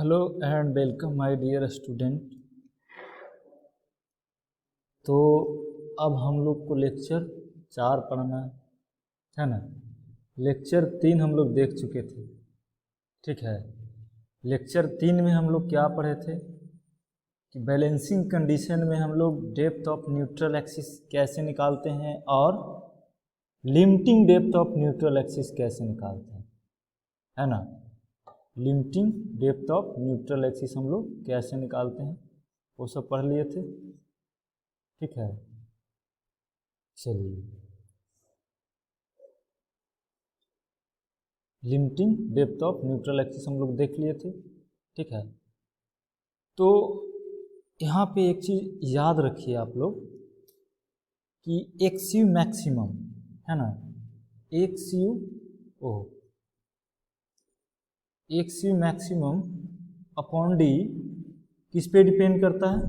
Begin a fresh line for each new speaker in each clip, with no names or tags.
Hello and welcome my dear student. तो अब हम लोग को लेक्चर 4 पढ़ना है ना। लेक्चर 3 हम लोग देख चुके थे, ठीक है। लेक्चर 3 में हम लोग क्या पढ़े थे कि बैलेंसिंग कंडीशन में हम लोग डेप्थ ऑफ न्यूट्रल एक्सिस कैसे निकालते हैं और limiting depth of neutral axis कैसे निकालते हैं, है ना। Limiting depth of neutral axis हम लोग कैसे निकालते हैं वो सब पढ़ लिए थे, ठीक है। चलिए, limiting depth of neutral axis हम लोग देख लिए थे, ठीक है। तो यहाँ पे एक चीज़ याद रखिए आप लोग कि एक्स यू मैक्सिमम, है ना, x u maximum upon D किस पे डिपेंड करता है?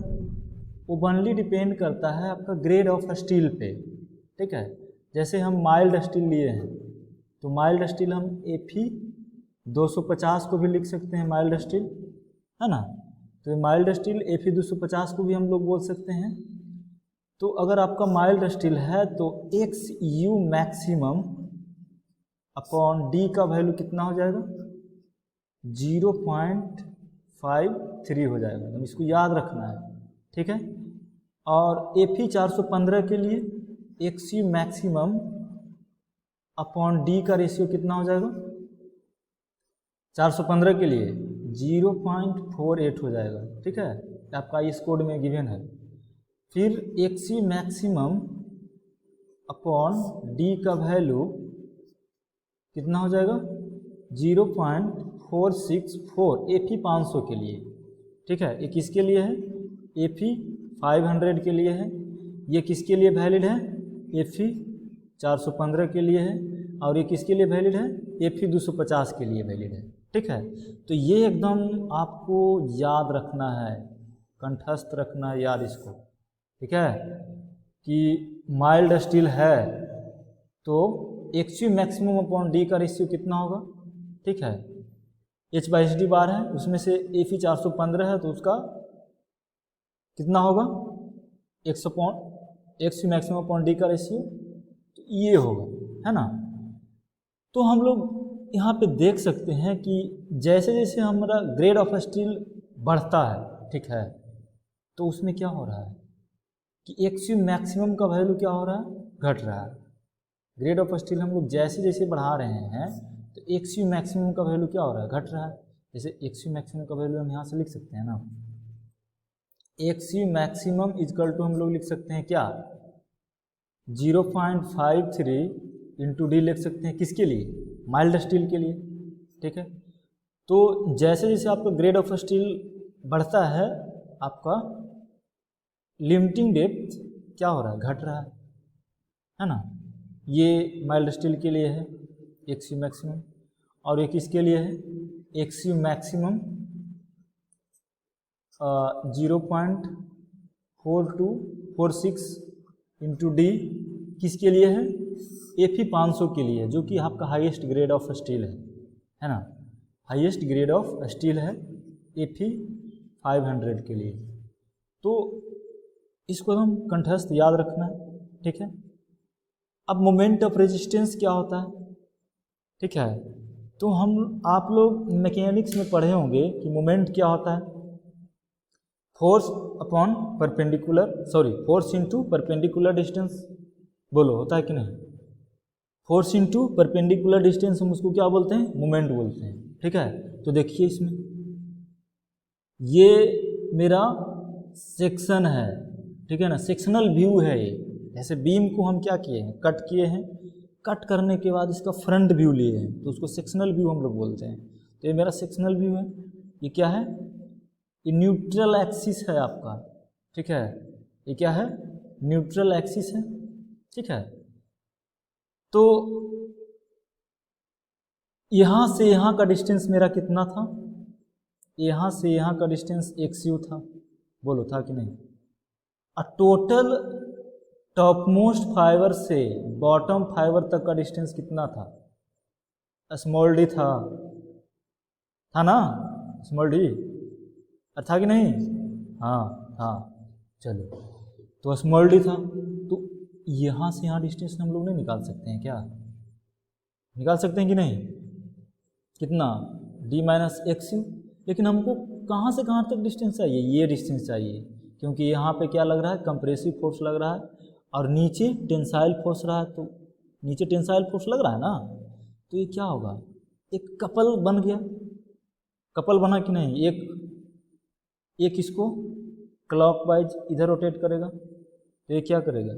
ओपनली डिपेंड करता है आपका ग्रेड ऑफ स्टील पे, ठीक है। जैसे हम माइल्ड स्टील लिए हैं तो माइल्ड स्टील हम Fe 250 को भी लिख सकते हैं, माइल्ड स्टील, है ना। तो माइल्ड स्टील Fe 250 को भी हम लोग बोल सकते हैं। तो अगर आपका माइल्ड स्टील है तो x u maximum upon D का वैल्यू कितना हो जाएगा? 0.53 हो जाएगा, तो इसको याद रखना है, ठीक है। और Fe 415 के लिए x u maximum upon D का रेशियो कितना हो जाएगा? 415 के लिए 0.48 हो जाएगा, ठीक है। आपका इस कोड में गिवन है। फिर x u maximum upon D का वैल्यू कितना हो जाएगा? 0.464 Fe 500 के लिए, ठीक है। ये किसके लिए है? Fe 500 के लिए है। ये किसके लिए वैलिड है? Fe 415 के लिए है। और ये किसके लिए वैलिड है? Fe 250 के लिए वैलिड है, ठीक है। तो ये एकदम आपको याद रखना है, कंठस्थ रखना है याद इसको, ठीक है। कि माइल्ड स्टील है तो x u maximum upon D का रेशियो कितना होगा, ठीक है। H/d बार है, उसमें से Fe 415 है तो उसका कितना होगा? X u maximum upon D का रेशियो, तो ये होगा, है ना। तो हम लोग यहाँ पे देख सकते हैं कि जैसे जैसे हमारा ग्रेड ऑफ स्टील बढ़ता है, ठीक है, तो उसमें क्या हो रहा है कि एक्स यू मैक्सिमम का वैल्यू क्या हो रहा है? घट रहा है। ग्रेड ऑफ स्टील हम लोग जैसे जैसे बढ़ा रहे हैं तो एक्स यू मैक्सिमम का वैल्यू क्या हो रहा है? घट रहा है। जैसे एक्स यू मैक्सिमम का वैल्यू हम यहाँ से लिख सकते हैं ना, x u maximum equal to हम लोग लिख सकते हैं क्या? 0.53 इंटू डी लिख सकते हैं, किसके लिए? माइल्ड स्टील के लिए, ठीक है। तो जैसे जैसे आपका ग्रेड ऑफ स्टील बढ़ता है आपका लिमिटिंग डेप्थ क्या हो रहा है? घट रहा है ना। ये माइल्ड स्टील के लिए है एक्स यू मैक्सिमम, और ये किसके लिए है? X u maximum 0.4246 into D किसके लिए है? Fe 500 के लिए, जो कि आपका हाईएस्ट ग्रेड ऑफ स्टील है ना। हाईएस्ट ग्रेड ऑफ स्टील है Fe 500 के लिए। तो इसको हम कंठस्थ याद रखना है, ठीक है। अब मोमेंट ऑफ रेजिस्टेंस क्या होता है, ठीक है। तो हम आप लोग मैकेनिक्स में पढ़े होंगे कि मोमेंट क्या होता है? Force upon perpendicular, force into perpendicular distance, बोलो होता है कि नहीं? फोर्स इनटू परपेंडिकुलर डिस्टेंस हम उसको क्या बोलते हैं? मोमेंट बोलते हैं, ठीक है। तो देखिए इसमें ये मेरा सेक्शन है, ठीक है ना, सेक्शनल व्यू है ये। जैसे बीम को हम क्या किए हैं? कट किए हैं। कट करने के बाद इसका फ्रंट व्यू लिए हैं तो उसको सेक्शनल व्यू हम लोग बोलते हैं। तो ये मेरा सेक्शनल व्यू है। ये क्या है? ये न्यूट्रल एक्सिस है आपका, ठीक है। ये क्या है? न्यूट्रल एक्सिस है, ठीक है। तो यहाँ से यहाँ का डिस्टेंस मेरा कितना था? यहाँ से यहाँ का डिस्टेंस एक्स यू था, बोलो था कि नहीं? टोटल टॉप मोस्ट फाइबर से बॉटम फाइबर तक का डिस्टेंस कितना था? स्मॉल डी था ना। स्मॉल डी था कि नहीं? हाँ था। चलो तो स्मॉल डी था, तो यहाँ से यहाँ डिस्टेंस हम लोग नहीं निकाल सकते हैं क्या? निकाल सकते हैं कि नहीं? कितना? d minus x you. लेकिन हमको कहाँ से कहाँ तक डिस्टेंस चाहिए? ये डिस्टेंस चाहिए, क्योंकि यहाँ पे क्या लग रहा है? कंप्रेसिव फोर्स लग रहा है, और नीचे टेंसाइल फोर्स रहा है, तो नीचे टेंसाइल फोर्स लग रहा है ना, तो ये क्या होगा? एक कपल बन गया। कपल बना कि नहीं? एक इसको क्लॉकवाइज इधर रोटेट करेगा, तो ये क्या करेगा?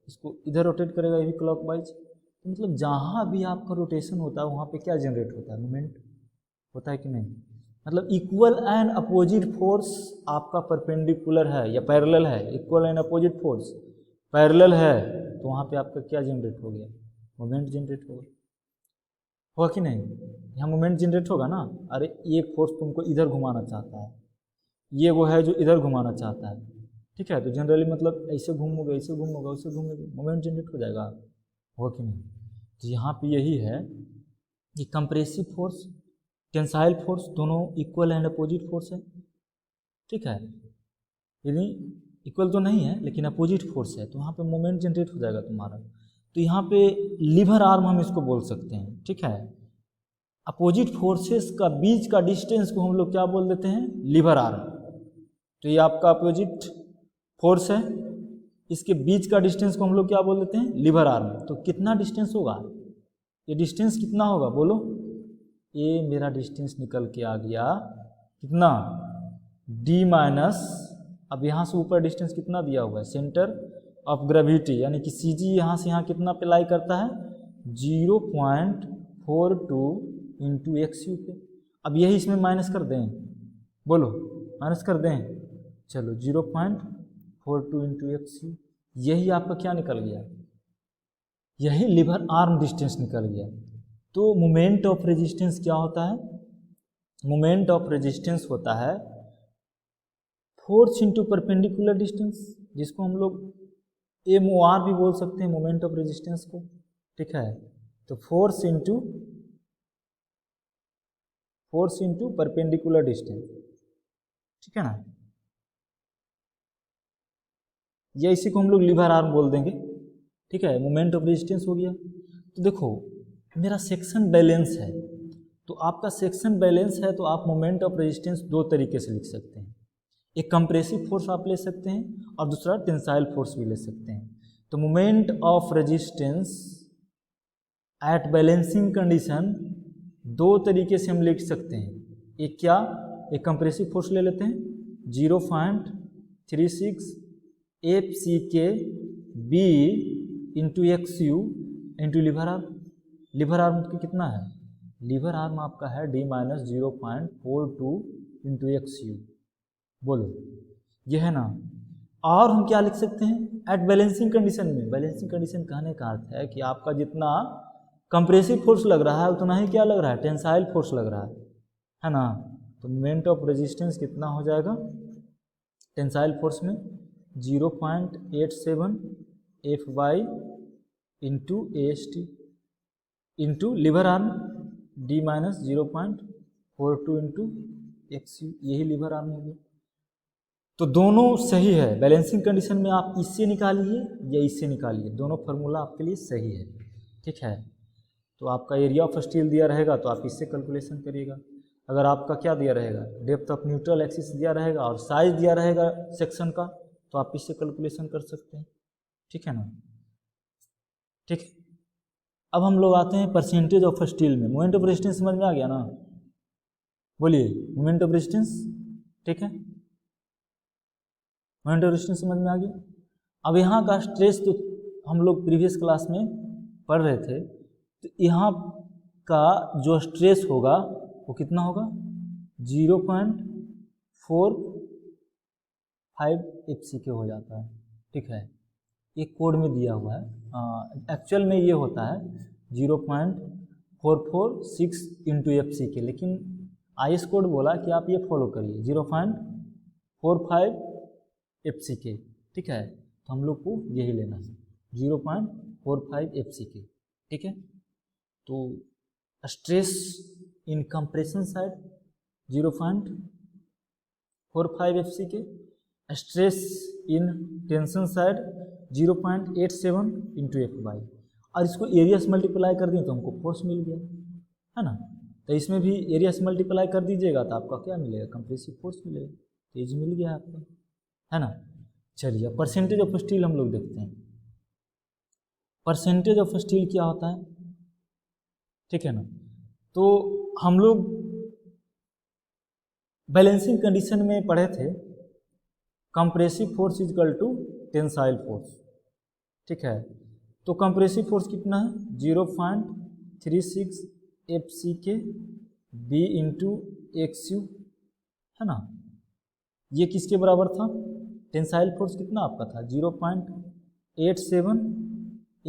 इसको इधर रोटेट करेगा, ये भी क्लॉकवाइज। तो मतलब जहाँ भी आपका रोटेशन होता है वहाँ पे क्या जनरेट होता है? मोमेंट होता है कि नहीं? मतलब इक्वल एंड अपोजिट फोर्स आपका परपेंडिकुलर है या पैरेलल है, equal and opposite force parallel है, तो वहाँ पे आपका क्या जनरेट हो गया? मोमेंट जनरेट होगा कि नहीं? यहाँ मोमेंट जनरेट होगा ना। अरे एक फोर्स तुमको इधर घुमाना चाहता है, ये वो है जो इधर घुमाना चाहता है, ठीक है, तो जनरली मतलब ऐसे घूमोगे, ऐसे घूमोगे, वैसे घूमोगे, मोमेंट जनरेट हो जाएगा, होगा कि नहीं? तो यहाँ पे यही है कि कंप्रेसिव फोर्स, टेंसाइल फोर्स दोनों इक्वल एंड अपोजिट फोर्स है, ठीक है, यानी इक्वल तो नहीं है लेकिन अपोजिट फोर्स है, तो वहाँ पे मोमेंट जनरेट हो जाएगा तुम्हारा। तो यहाँ पे लीवर आर्म हम इसको बोल सकते हैं, ठीक है। अपोजिट फोर्सेस का बीच का डिस्टेंस को हम लोग क्या बोल देते हैं? Lever arm. तो ये आपका अपोजिट फोर्स है, इसके बीच का डिस्टेंस को हम लोग क्या बोल देते हैं? Lever arm. तो कितना डिस्टेंस होगा? ये डिस्टेंस कितना होगा बोलो? ये मेरा डिस्टेंस निकल के आ गया कितना? d माइनस, अब यहाँ से ऊपर डिस्टेंस कितना दिया हुआ है? सेंटर ऑफ ग्रेविटी, यानी कि सी जी यहाँ से यहाँ कितना अप्लाई करता है? 0.42 इंटू एक्स यू पे। अब यही इसमें माइनस कर दें, बोलो माइनस कर दें, चलो 0.42 इंटू एक्स यू, यही आपका क्या निकल गया? यही लीवर आर्म डिस्टेंस निकल गया। तो मोमेंट ऑफ रेजिस्टेंस क्या होता है? मोमेंट ऑफ रेजिस्टेंस होता है फोर्स इंटू परपेंडिकुलर डिस्टेंस, जिसको हम लोग MOR भी बोल सकते हैं, मोमेंट ऑफ रेजिस्टेंस को, ठीक है। तो फोर्स इंटू परपेंडिकुलर डिस्टेंस, ठीक है ना, या इसी को हम लोग लीवर आर्म बोल देंगे, ठीक है। मोमेंट ऑफ रेजिस्टेंस हो गया। तो देखो मेरा सेक्शन बैलेंस है, तो आपका सेक्शन बैलेंस है, तो आप मोमेंट ऑफ रेजिस्टेंस दो तरीके से लिख सकते हैं, एक कंप्रेसिव फोर्स आप ले सकते हैं और दूसरा टेंसाइल फोर्स भी ले सकते हैं। तो moment of resistance at balancing condition दो तरीके से हम लिख सकते हैं। एक क्या? एक कंप्रेसिव फोर्स ले लेते हैं 0.36 FCK B into x u into lever arm. Lever arm की कितना है? लीवर आर्म आपका है d minus 0.42 into x u, बोलो ये है ना। और हम क्या लिख सकते हैं? एट बैलेंसिंग कंडीशन में, बैलेंसिंग कंडीशन कहने का अर्थ है कि आपका जितना कंप्रेसिव फोर्स लग रहा है उतना ही क्या लग रहा है? टेंसाइल फोर्स लग रहा है ना। तो मोमेंट ऑफ रेजिस्टेंस कितना हो जाएगा टेंसाइल फोर्स में? 0.87 FY into AST into lever arm d minus 0.42 into x u, यही लीवर आर्म हो गया। तो दोनों सही है, बैलेंसिंग कंडीशन में आप इससे निकालिए या इससे निकालिए, दोनों फार्मूला आपके लिए सही है, ठीक है। तो आपका एरिया ऑफ स्टील दिया रहेगा तो आप इससे कैलकुलेशन करिएगा। अगर आपका क्या दिया रहेगा? डेप्थ ऑफ न्यूट्रल एक्सिस दिया रहेगा और साइज दिया रहेगा सेक्शन का, तो आप इससे कैलकुलेशन कर सकते हैं, ठीक है ना। ठीक, अब हम लोग आते हैं परसेंटेज ऑफ स्टील में। मोमेंट ऑफ रेजिस्टेंस समझ में आ गया ना? बोलिए मोमेंट ऑफ रेजिस्टेंस, ठीक है, मोमेंट ऑफ रेजिस्टेंस समझ में आ गया। अब यहाँ का स्ट्रेस तो हम लोग प्रीवियस क्लास में पढ़ रहे थे, तो यहाँ का जो स्ट्रेस होगा वो कितना होगा? 0.45 FCK हो जाता है, ठीक है, एक कोड में दिया हुआ है। एक्चुअल में ये होता है 0.446 इंटू FCK, लेकिन IS कोड बोला कि आप ये फॉलो करिए 0.45 FCK, ठीक है। तो हम लोग को यही लेना है 0.45 FCK, ठीक है। तो stress in compression side 0.45 FC के, stress in tension side 0.87 into F by, और इसको एरिया से मल्टीप्लाई कर दिए तो हमको फोर्स मिल गया, है ना। तो इसमें भी एरिया से मल्टीप्लाई कर दीजिएगा तो आपका क्या मिलेगा, कंप्रेसिव फोर्स मिलेगा। तेज मिल गया आपको, है ना। चलिए परसेंटेज ऑफ स्टील हम लोग देखते हैं। परसेंटेज ऑफ स्टील क्या होता है, ठीक है ना। तो हम लोग बैलेंसिंग कंडीशन में पढ़े थे, compressive force is equal to tensile force, ठीक है। तो कंप्रेसिव फोर्स कितना है, 0.36 FC के B इंटू XU, है ना। ये किसके बराबर था, टेंसाइल फोर्स कितना आपका था, 0.87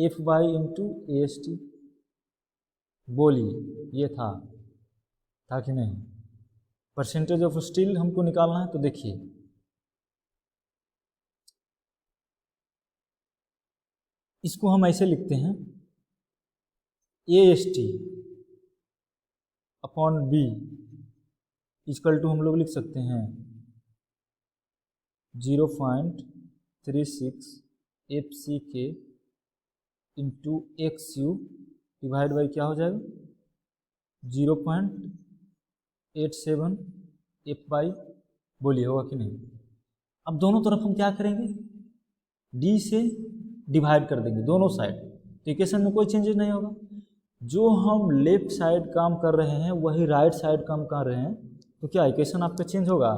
F बाई इंटू AST। बोलिए ये था कि नहीं। परसेंटेज ऑफ स्टील हमको निकालना है, तो देखिए इसको हम ऐसे लिखते हैं, AST upon B equal to हम लोग लिख सकते हैं 0.36 FC के इंटू XU डिवाइड बाई क्या हो जाएगा, 0.87 F बाई, बोलिए होगा कि नहीं। अब दोनों तरफ हम क्या करेंगे, D से डिवाइड कर देंगे दोनों साइड, तो इक्वेशन में कोई चेंजेस नहीं होगा। जो हम लेफ्ट साइड काम कर रहे हैं वही राइट साइड काम कर रहे हैं, तो क्या इक्वेशन आपका चेंज होगा।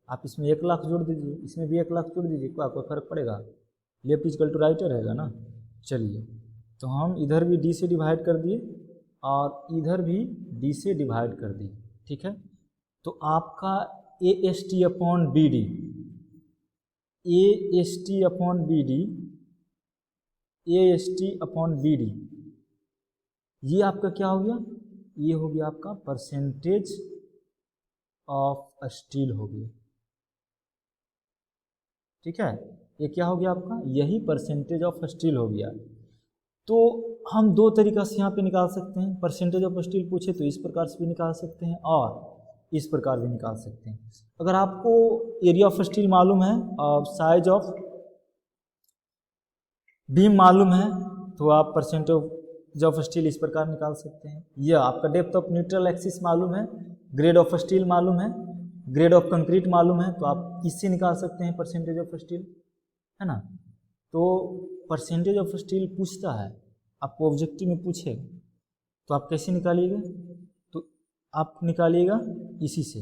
आप इसमें 1 लाख जोड़ दीजिए, इसमें भी 1 लाख जोड़ दीजिए, क्या कोई फर्क पड़ेगा, लेफ्ट इक्वल टू राइट रहेगा ना। चलिए तो हम इधर भी D से डिवाइड कर दिए और इधर भी D से डिवाइड कर दिए, ठीक है। तो आपका AST upon BD, AST upon BD, AST upon BD, ये आपका क्या हो गया, ये हो गया आपका परसेंटेज ऑफ स्टील हो गया, ठीक है। ये क्या हो गया आपका, यही परसेंटेज ऑफ स्टील हो गया। तो हम दो तरीका से यहाँ पे निकाल सकते हैं, परसेंटेज ऑफ स्टील पूछे तो इस प्रकार से भी निकाल सकते हैं और इस प्रकार भी निकाल सकते हैं। अगर आपको एरिया ऑफ स्टील मालूम है और साइज ऑफ बीम मालूम है तो आप परसेंटेज ऑफ स्टील इस प्रकार निकाल सकते हैं। यह आपका डेप्थ ऑफ न्यूट्रल एक्सिस मालूम है, ग्रेड ऑफ स्टील मालूम है, ग्रेड ऑफ कंक्रीट मालूम है, तो आप इससे निकाल सकते हैं परसेंटेज ऑफ स्टील, है ना। तो परसेंटेज ऑफ स्टील पूछता है, आपको ऑब्जेक्टिव में पूछेगा तो आप कैसे निकालिएगा, तो आप निकालिएगा इसी से,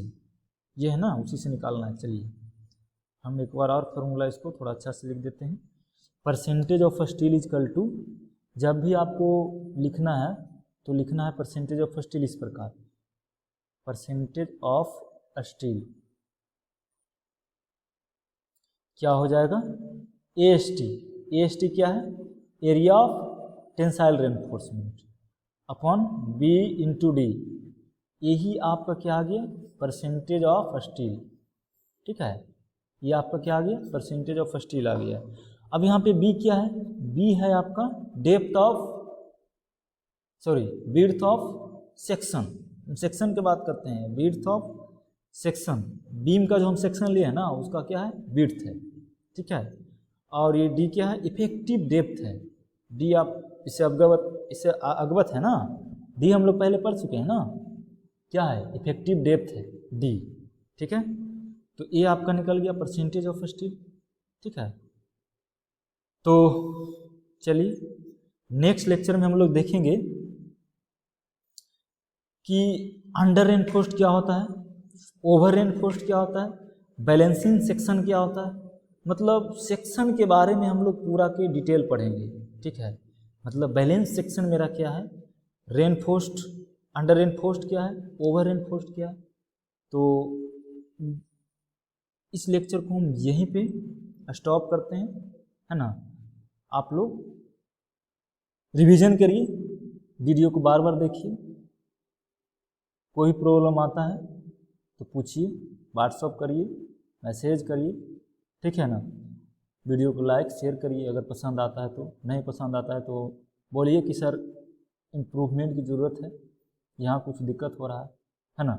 ये है ना, उसी से निकालना है। चलिए हम एक बार और फार्मूला इसको थोड़ा अच्छा से लिख देते हैं। Percentage of steel is equal to, जब भी आपको लिखना है तो लिखना है परसेंटेज ऑफ स्टील इस प्रकार, परसेंटेज ऑफ स्टील क्या हो जाएगा, AST, AST क्या है, area of tensile reinforcement upon B into D, यही आपका क्या आ गया, परसेंटेज ऑफ स्टील, ठीक है। ये आपका क्या आ गया, परसेंटेज ऑफ स्टील आ गया। अब यहाँ पे B क्या है, B है आपका depth of, sorry width of section, section की बात करते हैं, विड्थ ऑफ सेक्शन, बीम का जो हम सेक्शन लिए हैं ना उसका क्या है, विड्थ है, ठीक है। और ये D क्या है, इफेक्टिव डेप्थ है। D आप इससे अवगत है ना, D हम लोग पहले पढ़ चुके हैं ना, क्या है, इफेक्टिव डेप्थ है D, ठीक है। तो ये आपका निकल गया परसेंटेज ऑफ स्टील, ठीक है। तो चलिए नेक्स्ट लेक्चर में हम लोग देखेंगे कि अंडर रेनफोर्स्ड क्या होता है, ओवर रेनफोर्स्ड क्या होता है, बैलेंसिंग सेक्शन क्या होता है, मतलब सेक्शन के बारे में हम लोग पूरा के डिटेल पढ़ेंगे, ठीक है। मतलब बैलेंस सेक्शन मेरा क्या है, रेनफोर्स्ड, अंडर रेनफोर्स्ड क्या है, ओवर रेनफोर्स्ड क्या है। तो इस लेक्चर को हम यहीं पे स्टॉप करते हैं, है ना। आप लोग रिवीजन करिए, वीडियो को बार बार देखिए, कोई प्रॉब्लम आता है तो पूछिए, व्हाट्सअप करिए, मैसेज करिए, ठीक है ना। वीडियो को लाइक शेयर करिए, अगर पसंद आता है तो, नहीं पसंद आता है तो बोलिए कि सर इम्प्रूवमेंट की ज़रूरत है, यहाँ कुछ दिक्कत हो रहा है ना।